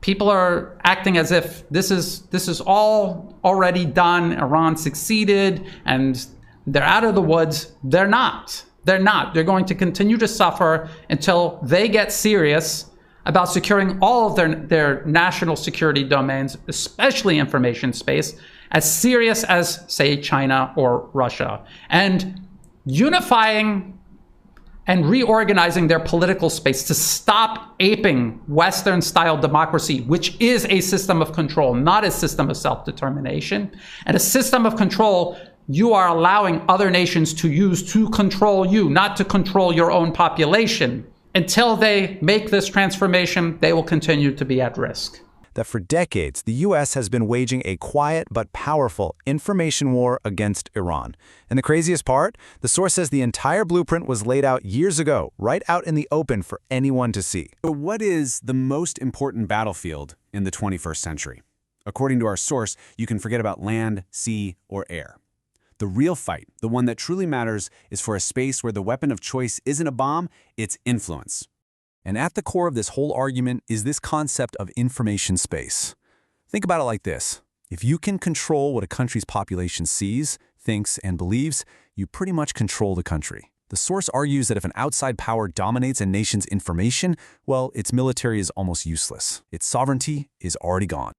people are acting as if this is all already done. Iran succeeded and they're out of the woods. They're not. They're not. They're going to continue to suffer until they get serious about securing all of their national security domains, especially information space, as serious as, say, China or Russia, and unifying and reorganizing their political space to stop aping Western-style democracy, which is a system of control, not a system of self-determination, and a system of control you are allowing other nations to use to control you, not to control your own population. Until they make this transformation, they will continue to be at risk. That for decades, the U.S. has been waging a quiet but powerful information war against Iran. And the craziest part? The source says the entire blueprint was laid out years ago, right out in the open for anyone to see. But what is the most important battlefield in the 21st century? According to our source, you can forget about land, sea, or air. The real fight, the one that truly matters, is for a space where the weapon of choice isn't a bomb, it's influence. And at the core of this whole argument is this concept of information space. Think about it like this. If you can control what a country's population sees, thinks, and believes, you pretty much control the country. The source argues that if an outside power dominates a nation's information, well, its military is almost useless. Its sovereignty is already gone.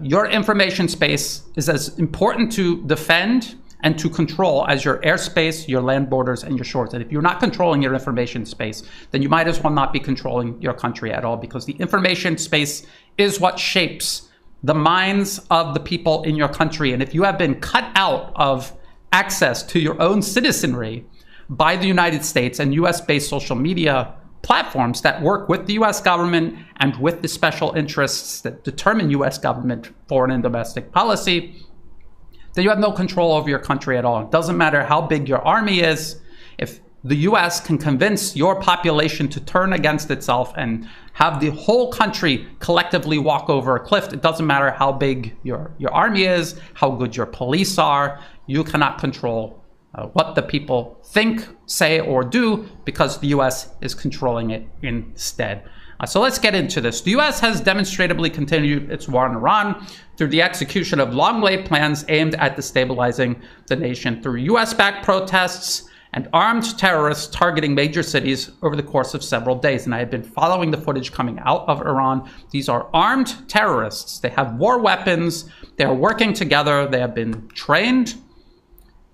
Your information space is as important to defend and to control as your airspace, your land borders, and your shores. And if you're not controlling your information space, then you might as well not be controlling your country at all, because the information space is what shapes the minds of the people in your country. And if you have been cut out of access to your own citizenry by the United States and US-based social media platforms that work with the US government and with the special interests that determine US government foreign and domestic policy, then you have no control over your country at all. It doesn't matter how big your army is. If the US can convince your population to turn against itself and have the whole country collectively walk over a cliff, it doesn't matter how big your army is, how good your police are, you cannot control what the people think, say, or do, because the US is controlling it instead. So let's get into this. The US has demonstrably continued its war on Iran through the execution of long-laid plans aimed at destabilizing the nation through US-backed protests and armed terrorists targeting major cities over the course of several days. And I have been following the footage coming out of Iran. These are armed terrorists. They have war weapons. They are working together. They have been trained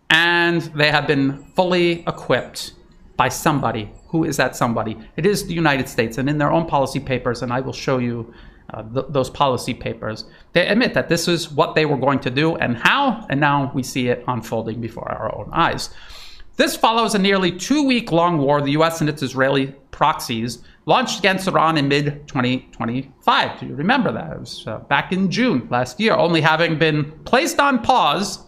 and they have been fully equipped by somebody. Who is that somebody? It is the United States, and in their own policy papers, and I will show you those policy papers, they admit that this is what they were going to do and how, and now we see it unfolding before our own eyes. This follows a nearly 2-week-long war the US and its Israeli proxies launched against Iran in mid-2025. Do you remember that? It was back in June last year, only having been placed on pause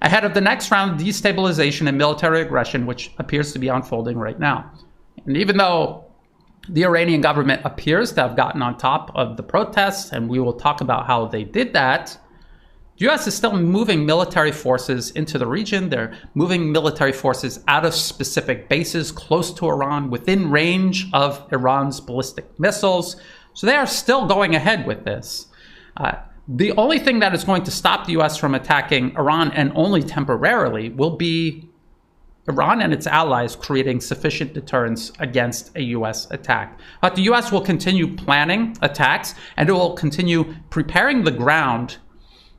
ahead of the next round of destabilization and military aggression, which appears to be unfolding right now. And even though the Iranian government appears to have gotten on top of the protests, and we will talk about how they did that, the US is still moving military forces into the region. They're moving military forces out of specific bases close to Iran, within range of Iran's ballistic missiles. So they are still going ahead with this. The only thing that is going to stop the US from attacking Iran, and only temporarily, will be Iran and its allies creating sufficient deterrence against a US attack. But the US will continue planning attacks, and it will continue preparing the ground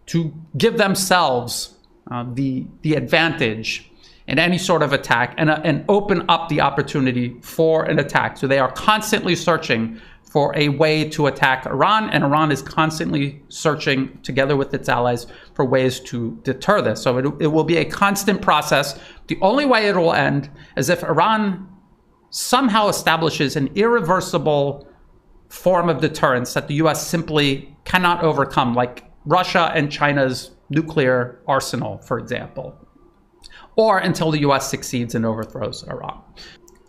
to give themselves the advantage in any sort of attack, and open up the opportunity for an attack. So they are constantly searching for a way to attack Iran, and Iran is constantly searching, together with its allies, for ways to deter this. So it will be a constant process. The only way it will end is if Iran somehow establishes an irreversible form of deterrence that the US simply cannot overcome, like Russia and China's nuclear arsenal, for example, or until the US succeeds and overthrows Iran.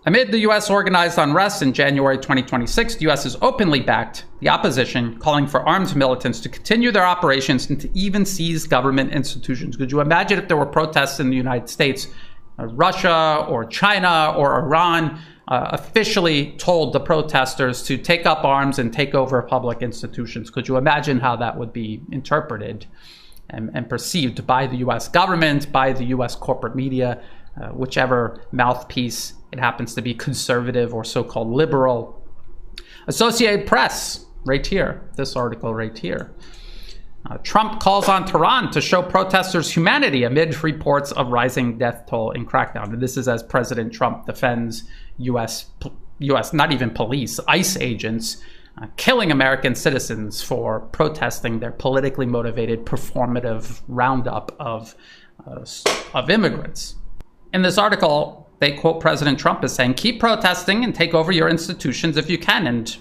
Amid the US organized unrest in January 2026, the US has openly backed the opposition, calling for armed militants to continue their operations and to even seize government institutions. Could you imagine if there were protests in the United States, Russia or China or Iran officially told the protesters to take up arms and take over public institutions. Could you imagine how that would be interpreted and perceived by the US government, by the US corporate media, whichever mouthpiece it happens to be, conservative or so-called liberal? Associated Press, right here, this article right here. Trump calls on Tehran to show protesters humanity amid reports of rising death toll in crackdown. And this is as President Trump defends US, not even police, ICE agents, killing American citizens for protesting their politically motivated performative roundup of immigrants. In this article, they quote President Trump as saying, "Keep protesting and take over your institutions if you can, and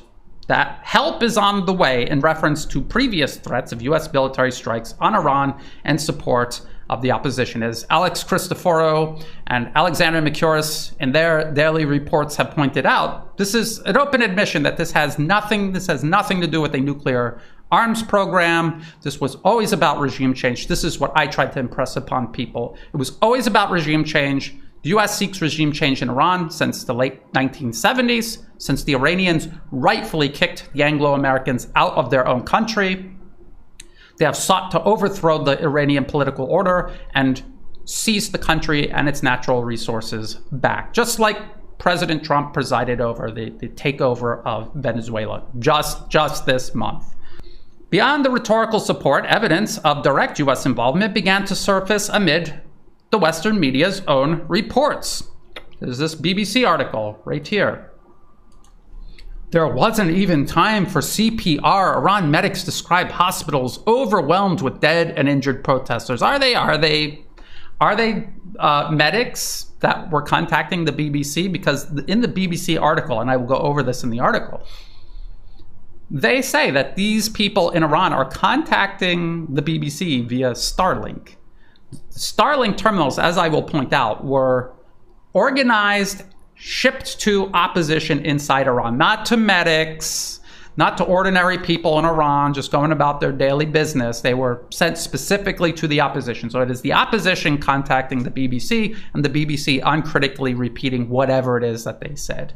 that help is on the way," in reference to previous threats of US military strikes on Iran and support of the opposition. As Alex Christoforou and Alexander Mercouris in their daily reports have pointed out, this is an open admission that this has nothing to do with a nuclear arms program. This was always about regime change. This is what I tried to impress upon people. It was always about regime change. The US seeks regime change in Iran since the late 1970s, since the Iranians rightfully kicked the Anglo-Americans out of their own country. They have sought to overthrow the Iranian political order and seize the country and its natural resources back, just like President Trump presided over the takeover of Venezuela just this month. Beyond the rhetorical support, evidence of direct US involvement began to surface amid the Western media's own reports. There's this BBC article right here. There wasn't even time for CPR. Iran medics describe hospitals overwhelmed with dead and injured protesters. Are they medics that were contacting the BBC? Because in the BBC article, and I will go over this in the article, they say that these people in Iran are contacting the BBC via Starlink. Starlink terminals, as I will point out, were organized, shipped to opposition inside Iran, not to medics, not to ordinary people in Iran just going about their daily business. They were sent specifically to the opposition. So it is the opposition contacting the BBC and the BBC uncritically repeating whatever it is that they said.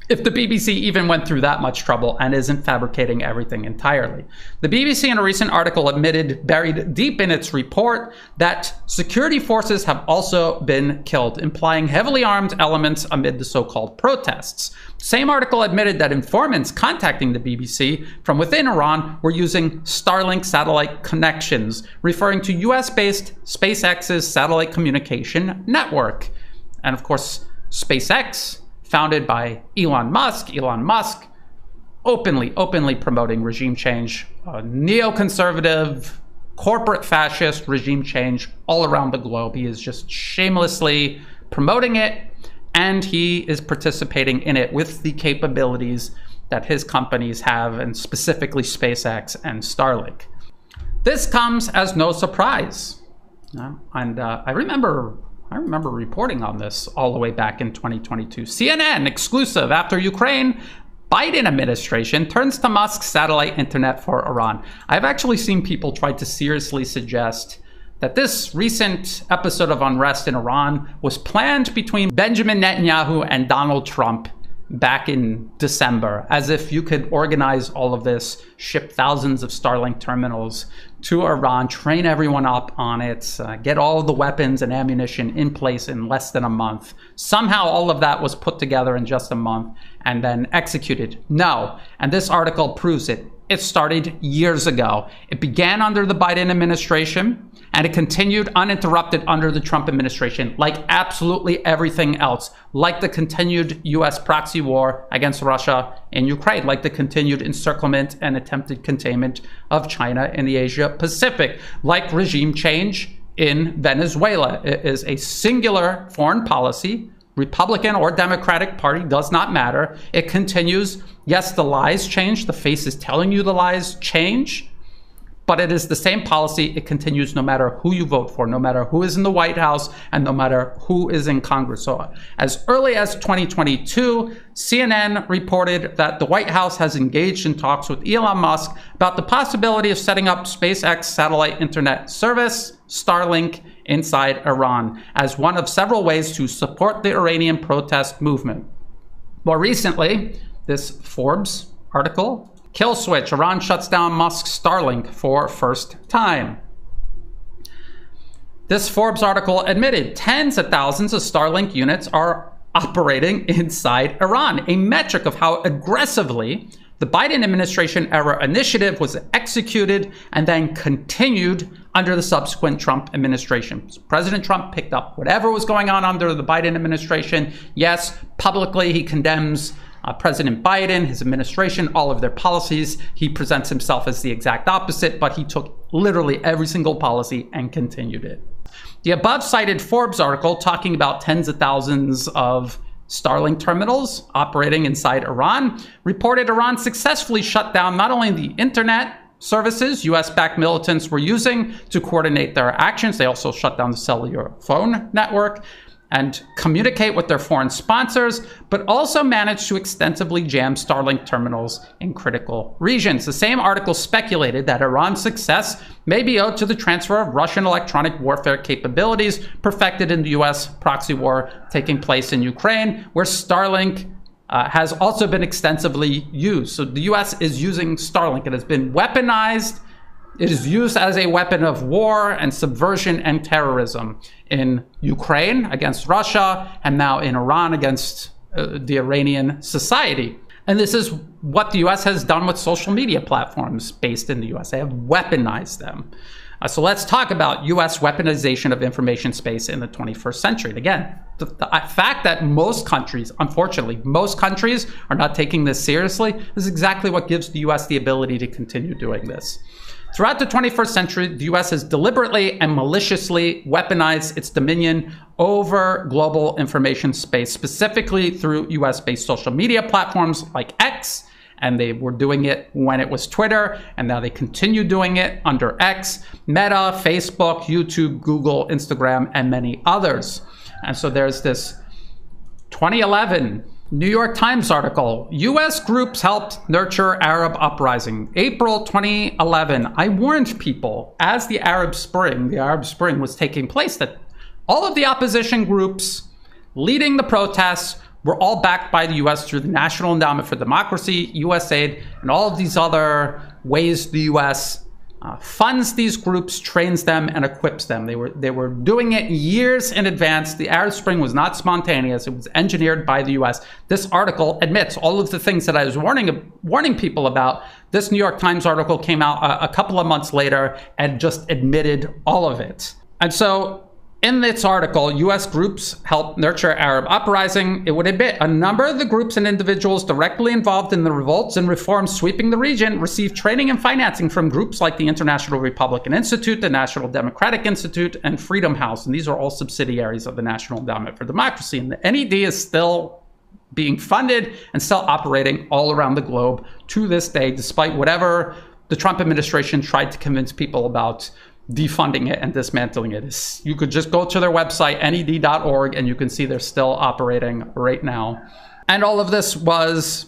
If the BBC even went through that much trouble and isn't fabricating everything entirely. The BBC in a recent article admitted, buried deep in its report, that security forces have also been killed, implying heavily armed elements amid the so-called protests. The same article admitted that informants contacting the BBC from within Iran were using Starlink satellite connections, referring to US-based SpaceX's satellite communication network. And of course, SpaceX, founded by Elon Musk openly promoting regime change, neoconservative, corporate fascist regime change all around the globe. He is just shamelessly promoting it, and he is participating in it with the capabilities that his companies have, and specifically SpaceX and Starlink. This comes as no surprise. And I remember reporting on this all the way back in 2022. CNN exclusive: after Ukraine, Biden administration turns to Musk's satellite internet for Iran. I've actually seen people try to seriously suggest that this recent episode of unrest in Iran was planned between Benjamin Netanyahu and Donald Trump back in December, as if you could organize all of this, ship thousands of Starlink terminals to Iran, train everyone up on it, get all of the weapons and ammunition in place in less than a month. Somehow all of that was put together in just a month and then executed. No, and this article proves it. It started years ago. It began under the Biden administration, and it continued uninterrupted under the Trump administration, like absolutely everything else, like the continued US proxy war against Russia in Ukraine, like the continued encirclement and attempted containment of China in the Asia Pacific, like regime change in Venezuela. It is a singular foreign policy. Republican or Democratic Party, does not matter. It continues. Yes, the lies change. The face is telling you the lies change. But it is the same policy. It continues no matter who you vote for, no matter who is in the White House, and no matter who is in Congress. So as early as 2022, CNN reported that the White House has engaged in talks with Elon Musk about the possibility of setting up SpaceX satellite internet service, Starlink, inside Iran, as one of several ways to support the Iranian protest movement. More recently, this Forbes article, kill switch, Iran shuts down Musk's Starlink for first time. This Forbes article admitted tens of thousands of Starlink units are operating inside Iran, a metric of how aggressively the Biden administration era initiative was executed and then continued under the subsequent Trump administration. So President Trump picked up whatever was going on under the Biden administration. Yes, publicly he condemns President Biden, his administration, all of their policies. He presents himself as the exact opposite, but he took literally every single policy and continued it. The above cited Forbes article talking about tens of thousands of Starlink terminals operating inside Iran reported Iran successfully shut down not only the internet services US-backed militants were using to coordinate their actions, they also shut down the cellular phone network and communicate with their foreign sponsors, but also managed to extensively jam Starlink terminals in critical regions. The same article speculated that Iran's success may be owed to the transfer of Russian electronic warfare capabilities perfected in the US proxy war taking place in Ukraine, where Starlink has also been extensively used. So the US is using Starlink. It has been weaponized. It is used as a weapon of war and subversion and terrorism in Ukraine against Russia, and now in Iran against the Iranian society. And this is what the US has done with social media platforms based in the US. They have weaponized them. So let's talk about US weaponization of information space in the 21st century. And again, the fact that most countries, unfortunately, most countries are not taking this seriously is exactly what gives the US the ability to continue doing this. Throughout the 21st century, the US has deliberately and maliciously weaponized its dominion over global information space, specifically through US-based social media platforms like X, and they were doing it when it was Twitter, and now they continue doing it under X, Meta, Facebook, YouTube, Google, Instagram, and many others. And so there's this 2011 New York Times article, US groups helped nurture Arab uprising. April 2011, I warned people as the Arab Spring was taking place, that all of the opposition groups leading the protests were all backed by the US through the National Endowment for Democracy, USAID, and all of these other ways the US funds these groups, trains them, and equips them. They were doing it years in advance. The Arab Spring was not spontaneous. It was engineered by the US. This article admits all of the things that I was warning people about. This New York Times article came out a couple of months later and just admitted all of it. And so in this article, US groups helped nurture Arab uprising. It would admit a number of the groups and individuals directly involved in the revolts and reforms sweeping the region received training and financing from groups like the International Republican Institute, the National Democratic Institute, and Freedom House. And these are all subsidiaries of the National Endowment for Democracy. And the NED is still being funded and still operating all around the globe to this day, despite whatever the Trump administration tried to convince people about defunding it and dismantling it. You could just go to their website, ned.org, and you can see they're still operating right now. And all of this was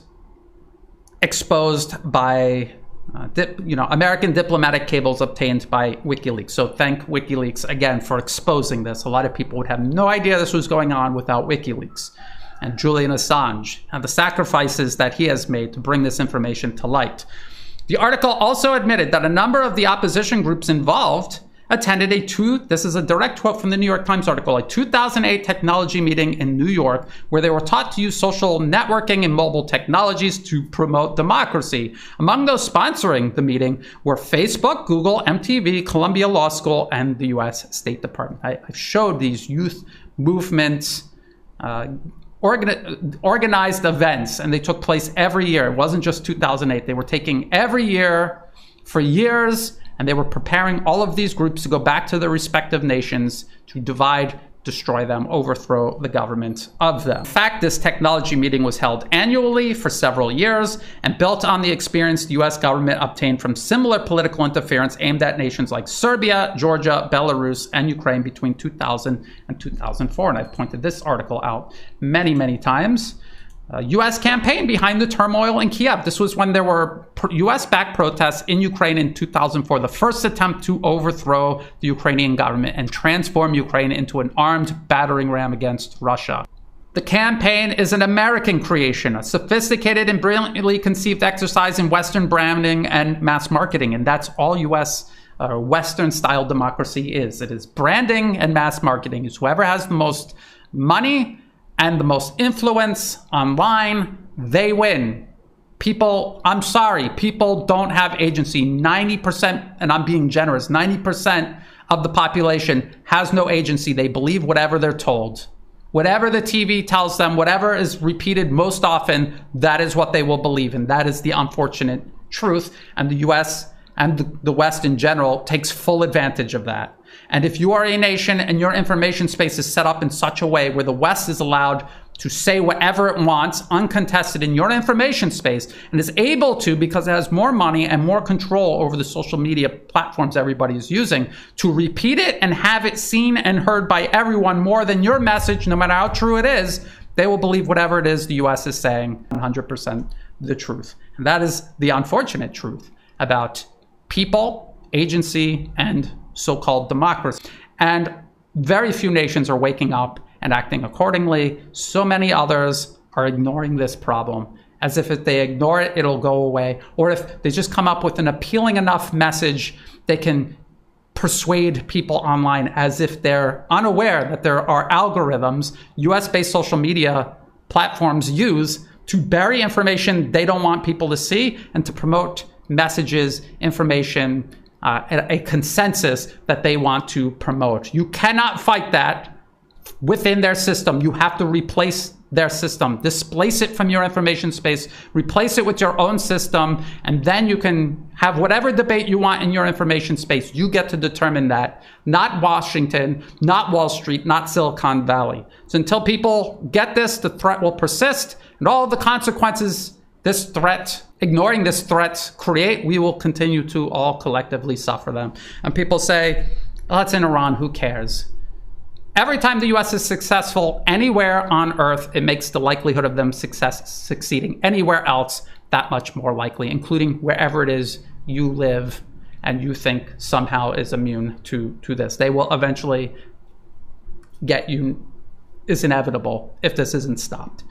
exposed by American diplomatic cables obtained by WikiLeaks. So thank WikiLeaks again for exposing this. A lot of people would have no idea this was going on without WikiLeaks. And Julian Assange and the sacrifices that he has made to bring this information to light. The article also admitted that a number of the opposition groups involved attended this is a direct quote from the New York Times article, a 2008 technology meeting in New York where they were taught to use social networking and mobile technologies to promote democracy. Among those sponsoring the meeting were Facebook, Google, MTV, Columbia Law School, and the US State Department. I've showed these youth movements organized events, and they took place every year. It wasn't just 2008. They were taking every year for years, and they were preparing all of these groups to go back to their respective nations to divide, destroy them, overthrow the government of them. In fact, this technology meeting was held annually for several years and built on the experience the US government obtained from similar political interference aimed at nations like Serbia, Georgia, Belarus, and Ukraine between 2000 and 2004. And I've pointed this article out many, many times. U.S. campaign behind the turmoil in Kiev. This was when there were U.S.-backed protests in Ukraine in 2004, the first attempt to overthrow the Ukrainian government and transform Ukraine into an armed battering ram against Russia. The campaign is an American creation, a sophisticated and brilliantly conceived exercise in Western branding and mass marketing. And that's all US Western-style democracy is. It is branding and mass marketing. It's whoever has the most money and the most influence online, they win. People, I'm sorry, people don't have agency. 90%, and I'm being generous, 90% of the population has no agency. They believe whatever they're told. Whatever the TV tells them, whatever is repeated most often, that is what they will believe in. That is the unfortunate truth. And the US and the West in general takes full advantage of that. And if you are a nation and your information space is set up in such a way where the West is allowed to say whatever it wants, uncontested in your information space, and is able to, because it has more money and more control over the social media platforms everybody is using, to repeat it and have it seen and heard by everyone more than your message, no matter how true it is, they will believe whatever it is the US is saying, 100% the truth. And that is the unfortunate truth about people, agency, and so-called democracy. And very few nations are waking up and acting accordingly. So many others are ignoring this problem, as if they ignore it, it'll go away. Or if they just come up with an appealing enough message, they can persuade people online, as if they're unaware that there are algorithms US-based social media platforms use to bury information they don't want people to see and to promote messages, information, a consensus that they want to promote. You cannot fight that within their system. You have to replace their system, displace it from your information space, replace it with your own system, and then you can have whatever debate you want in your information space. You get to determine that, not Washington, not Wall Street, not Silicon Valley. So until people get this, the threat will persist, and all of the consequences this threat, ignoring this threat create, we will continue to all collectively suffer them. And people say, oh, it's in Iran, who cares? Every time the US is successful anywhere on Earth, it makes the likelihood of them succeeding anywhere else that much more likely, including wherever it is you live and you think somehow is immune to this. They will eventually get you, is inevitable if this isn't stopped.